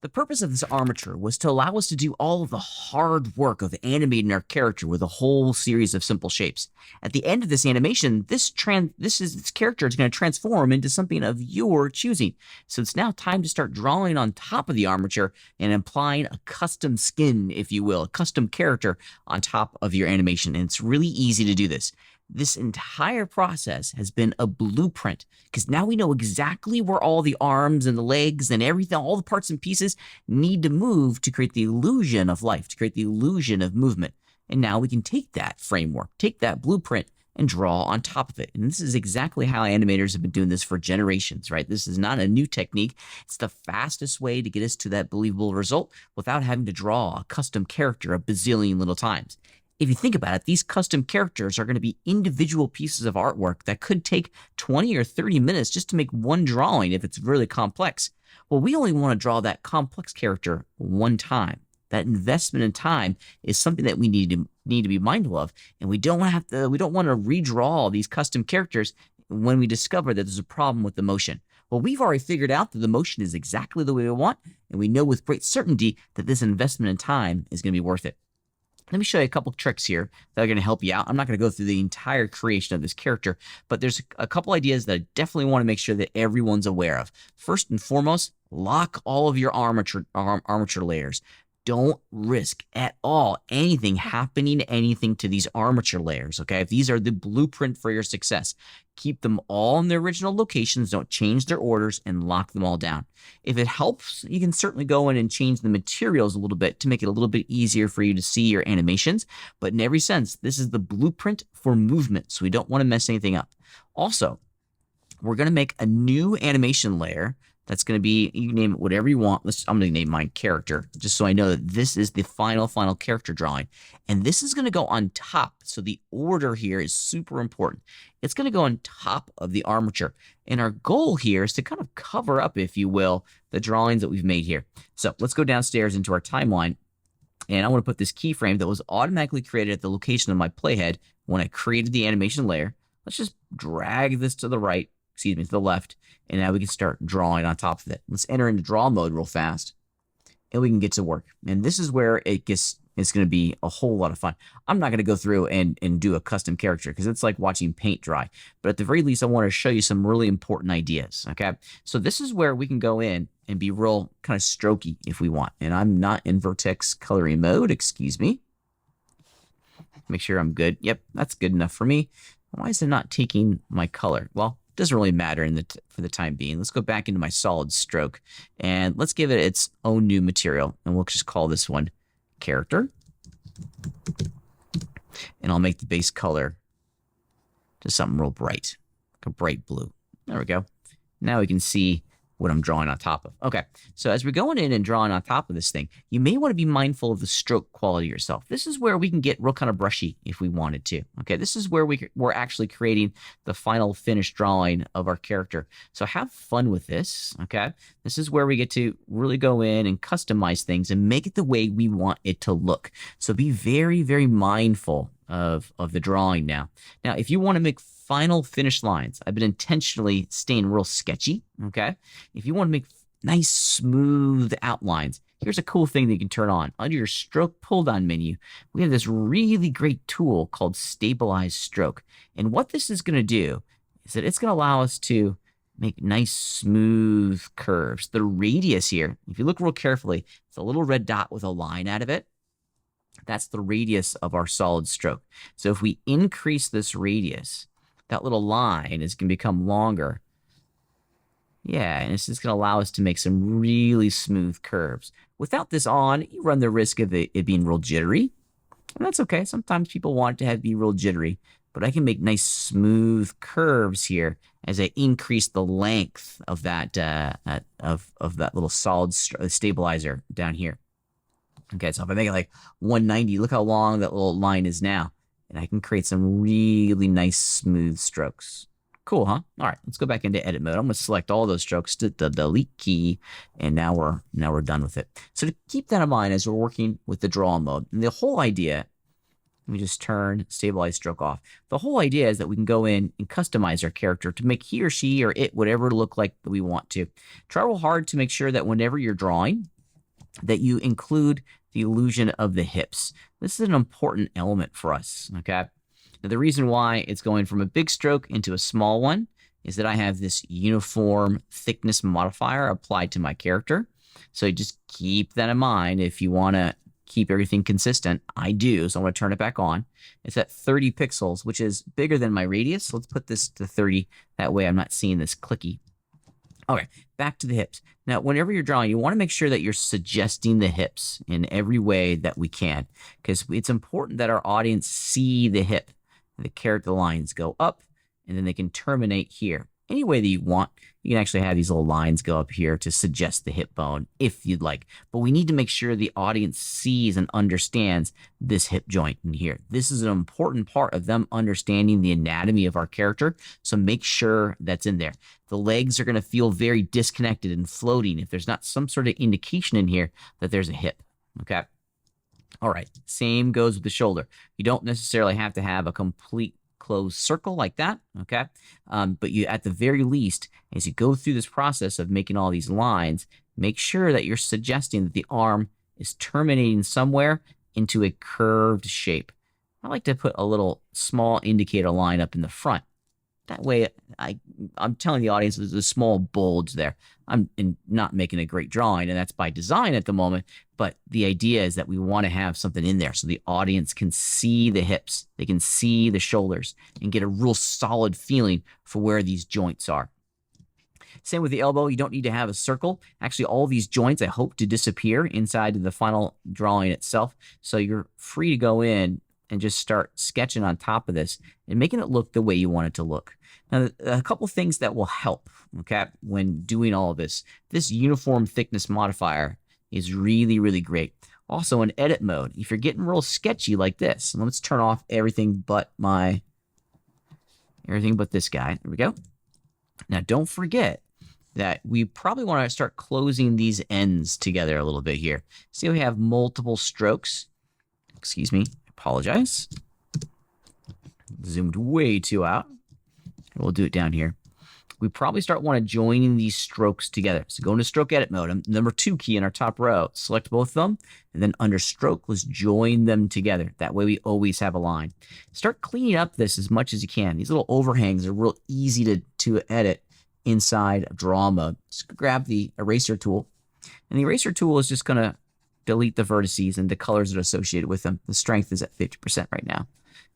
The purpose of this armature was to allow us to do all of the hard work of animating our character with a whole series of simple shapes. At the end of this animation, this character is going to transform into something of your choosing. So it's now time to start drawing on top of the armature and applying a custom skin, if you will, a custom character on top of your animation. And it's really easy to do this. This entire process has been a blueprint because now we know exactly where all the arms and the legs and everything, all the parts and pieces need to move to create the illusion of life, to create the illusion of movement. And now we can take that framework, take that blueprint and draw on top of it. And this is exactly how animators have been doing this for generations, right? This is not a new technique. It's the fastest way to get us to that believable result without having to draw a custom character a bazillion little times. If you think about it, these custom characters are going to be individual pieces of artwork that could take 20 or 30 minutes just to make one drawing if it's really complex. Well, we only want to draw that complex character one time. That investment in time is something that we need to be mindful of, and we don't want to redraw these custom characters when we discover that there's a problem with the motion. Well, we've already figured out that the motion is exactly the way we want, and we know with great certainty that this investment in time is going to be worth it. Let me show you a couple tricks here that are going to help you out. I'm not going to go through the entire creation of this character, but there's a couple ideas that I definitely want to make sure that everyone's aware of. First and foremost, lock all of your armature layers. Don't risk at all anything to these armature layers, okay? If these are the blueprint for your success, keep them all in their original locations, don't change their orders, and lock them all down. If it helps, you can certainly go in and change the materials a little bit to make it a little bit easier for you to see your animations, but in every sense, this is the blueprint for movement, so we don't want to mess anything up. Also, we're going to make a new animation layer that's going to be, you can name it whatever you want. I'm going to name mine character, just so I know that this is the final character drawing. And this is going to go on top. So the order here is super important. It's going to go on top of the armature. And our goal here is to kind of cover up, if you will, the drawings that we've made here. So let's go downstairs into our timeline. And I want to put this keyframe that was automatically created at the location of my playhead when I created the animation layer. Let's just drag this to the right, to the left, and now we can start drawing on top of it. Let's enter into draw mode real fast, and we can get to work. And this is where it's going to be a whole lot of fun. I'm not going to go through and do a custom character because it's like watching paint dry. But at the very least, I want to show you some really important ideas, okay? So this is where we can go in and be real kind of strokey if we want. And I'm not in vertex coloring mode, excuse me. Make sure I'm good. Yep, that's good enough for me. Why is it not taking my color? Well, doesn't really matter for the time being. Let's go back into my solid stroke and let's give it its own new material. And we'll just call this one character. And I'll make the base color just something real bright, like a bright blue. There we go. Now we can see what I'm drawing on top of. Okay, so as we're going in and drawing on top of this thing, you may want to be mindful of the stroke quality yourself. This is where we can get real kind of brushy if we wanted to. Okay, this is where we're actually creating the final finished drawing of our character. So have fun with this, okay? This is where we get to really go in and customize things and make it the way we want it to look. So be very, very mindful of the drawing now. Now, if you want to make final finished lines, I've been intentionally staying real sketchy, okay? If you want to make nice, smooth outlines, here's a cool thing that you can turn on. Under your stroke pull-down menu, we have this really great tool called Stabilize Stroke. And what this is going to do is that it's going to allow us to make nice, smooth curves. The radius here, if you look real carefully, it's a little red dot with a line out of it. That's the radius of our solid stroke. So if we increase this radius, that little line is going to become longer. Yeah, and it's just going to allow us to make some really smooth curves. Without this on, you run the risk of it being real jittery. And that's okay. Sometimes people want it to be real jittery. But I can make nice smooth curves here as I increase the length of that of that little solid stabilizer down here. Okay, so if I make it like 190, look how long that little line is now. And I can create some really nice smooth strokes. Cool, huh? All right, let's go back into edit mode. I'm going to select all those strokes to the delete key, and now we're done with it. So to keep that in mind as we're working with the draw mode, and the whole idea, let me just turn stabilize stroke off. The whole idea is that we can go in and customize our character to make he or she or it whatever look like that we want to. Try real hard to make sure that whenever you're drawing, that you include the illusion of the hips. This is an important element for us, okay? Now, the reason why it's going from a big stroke into a small one is that I have this uniform thickness modifier applied to my character. So just keep that in mind if you want to keep everything consistent. I do, so I'm going to turn it back on. It's at 30 pixels, which is bigger than my radius. So let's put this to 30. That way I'm not seeing this clicky. Okay, back to the hips. Now, whenever you're drawing, you want to make sure that you're suggesting the hips in every way that we can, because it's important that our audience see the hip. The character lines go up, and then they can terminate here. Any way that you want, you can actually have these little lines go up here to suggest the hip bone if you'd like. But we need to make sure the audience sees and understands this hip joint in here. This is an important part of them understanding the anatomy of our character, so make sure that's in there. The legs are going to feel very disconnected and floating if there's not some sort of indication in here that there's a hip, okay? All right, same goes with the shoulder. You don't necessarily have to have a complete closed circle like that, okay? But you, at the very least, as you go through this process of making all these lines, make sure that you're suggesting that the arm is terminating somewhere into a curved shape. I like to put a little small indicator line up in the front. That way, I'm telling the audience there's a small bulge there. I'm not making a great drawing, and that's by design at the moment, but the idea is that we want to have something in there so the audience can see the hips, they can see the shoulders, and get a real solid feeling for where these joints are. Same with the elbow. You don't need to have a circle. Actually, all these joints I hope to disappear inside of the final drawing itself, so you're free to go in and just start sketching on top of this and making it look the way you want it to look. Now, a couple things that will help, okay, when doing all of this. This uniform thickness modifier is really, really great. Also, in edit mode, if you're getting real sketchy like this, let's turn off everything but this guy. There we go. Now, don't forget that we probably want to start closing these ends together a little bit here. See how we have multiple strokes? Excuse me. Apologize. Zoomed way too out. We'll do it down here. We probably start wanting to joining these strokes together. So go into stroke edit mode. Number 2 key in our top row. Select both of them, and then under stroke, let's join them together. That way we always have a line. Start cleaning up this as much as you can. These little overhangs are real easy to edit inside of draw mode. Just grab the eraser tool, and the eraser tool is just going to delete the vertices and the colors that are associated with them. The strength is at 50% right now,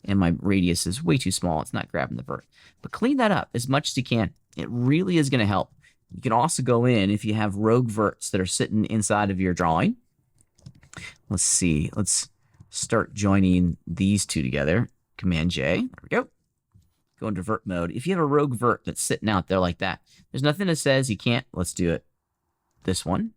and my radius is way too small. It's not grabbing the vert. But clean that up as much as you can. It really is going to help. You can also go in if you have rogue verts that are sitting inside of your drawing. Let's see. Let's start joining these two together. Command J. There we go. Go into vert mode. If you have a rogue vert that's sitting out there like that, there's nothing that says you can't. Let's do it. This one.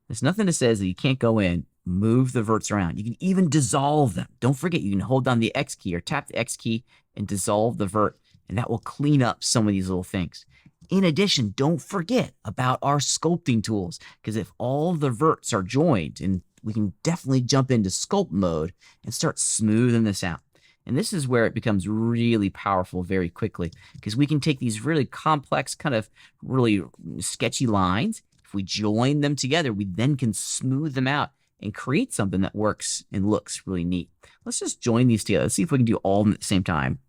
There's nothing that says that you can't go in, move the verts around. You can even dissolve them. Don't forget, you can hold down the X key or tap the X key and dissolve the vert, and that will clean up some of these little things. In addition, don't forget about our sculpting tools, because if all the verts are joined, and we can definitely jump into sculpt mode and start smoothing this out. And this is where it becomes really powerful very quickly, because we can take these really complex, kind of really sketchy lines. If we join them together, we then can smooth them out and create something that works and looks really neat. Let's just join these together. Let's see if we can do all of them at the same time.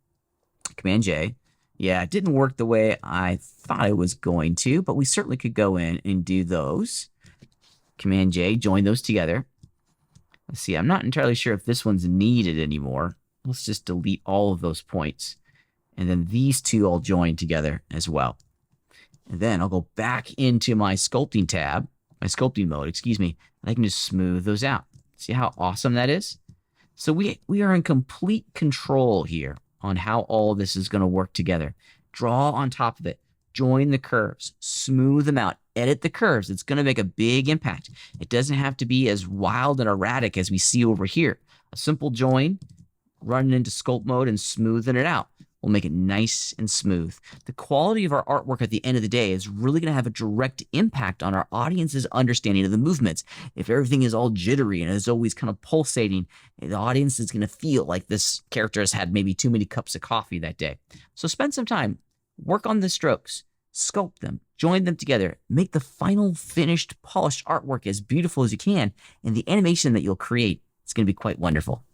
Command J. Yeah, it didn't work the way I thought it was going to, but we certainly could go in and do those. Command J, join those together. Let's see, I'm not entirely sure if this one's needed anymore. Let's just delete all of those points. And then these two I'll join together as well. And then I'll go back into my sculpting tab, my sculpting mode, excuse me, and I can just smooth those out. See how awesome that is? So we are in complete control here on how all this is going to work together. Draw on top of it, join the curves, smooth them out, edit the curves. It's going to make a big impact. It doesn't have to be as wild and erratic as we see over here. A simple join, running into sculpt mode and smoothing it out will make it nice and smooth. The quality of our artwork at the end of the day is really going to have a direct impact on our audience's understanding of the movements. If everything is all jittery and is always kind of pulsating, the audience is going to feel like this character has had maybe too many cups of coffee that day. So spend some time, work on the strokes, sculpt them, join them together, make the final finished polished artwork as beautiful as you can, and the animation that you'll create is going to be quite wonderful.